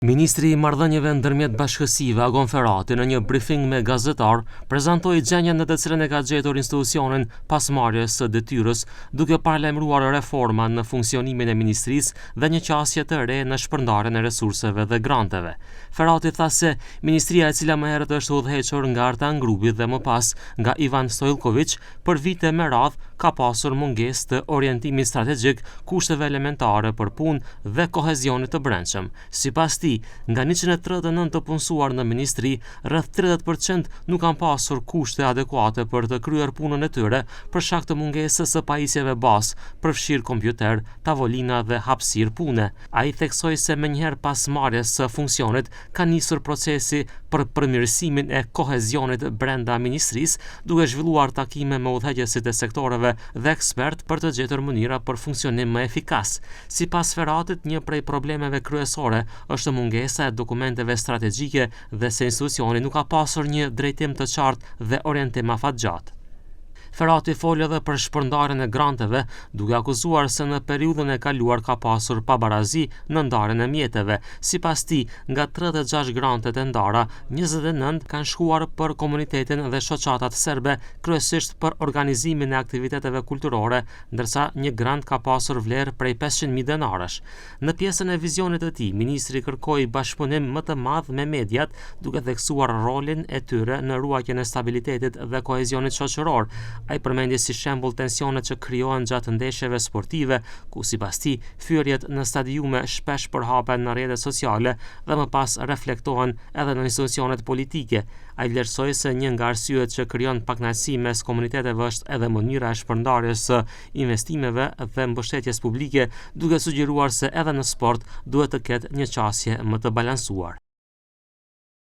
Ministri i Marrëdhënieve ndërmjet bashkësive Agon Ferrati në një brifing me gazetar prezantoi gjendjen në të cilën e ka gjetur institucionin pas marrjes së detyrës, duke paralajmëruar reforma në funksionimin e ministrisë dhe një qasje të re në shpërndarjen e resurseve dhe granteve. Ferrati tha se ministria e cila më herët është udhëhequr nga Artan Grupi dhe më pas nga Ivan Stojlković për vite me radhë ka pasur mungesë të orientimit strategjik, kushteve elementare për punë dhe kohezionit të brendshëm. Sipas tij, nga 139 të punësuar në ministri, rreth 30% nuk kanë pasur kushte adekuate për të kryer punën e tyre për shkak të mungesës së pajisjeve bazë, përfshirë kompjuter, tavolina dhe hapësirë pune. Ai theksoi se menjëherë pas marrjes së funksionit ka nisur procesi për përmirësimin e kohezionit brenda ministrisë, duke zhvilluar takime me udhëheqësit e sektoreve dhe ekspert për të gjetur mënyra për funksionim më efikas. Sipas Ferratit, një prej problemeve kryesore është mungesa e dokumenteve strategjike dhe se institucioni nuk ka pasur një drejtim të qartë dhe orientim afatgjatë. Ferrati foli edhe për shpërndarjen e granteve, duke akuzuar se në periudhën e kaluar ka pasur pabarazi në ndarjen e mjeteve. Sipas tij, nga 36 grantet e ndara, 29 kanë shkuar për komunitetin dhe shoqatat serbe, kryesisht për organizimin e aktiviteteve kulturore, ndërsa një grant ka pasur vlerë prej 500.000 denarësh. Në pjesën e vizionit të tij, ministri kërkoi bashkëpunim më të madh me mediat, duke theksuar rolin e tyre në ruajtjen e stabilitetit dhe kohezionit shoqëror. Ai përmendi si shembull tensionet që krijohen gjatë ndeshjeve sportive, ku sipas tij fyerjet në stadiume shpesh përhapen në rrjetet sociale dhe më pas reflektohen edhe në institucionet politike. Ai vlerësoi se një nga arsyet që krijon pakënaqësi mes komuniteteve është edhe mënyra e shpërndarjes së investimeve dhe mbështetjes publike, duke sugjeruar se edhe në sport duhet të ketë një qasje më të balancuar.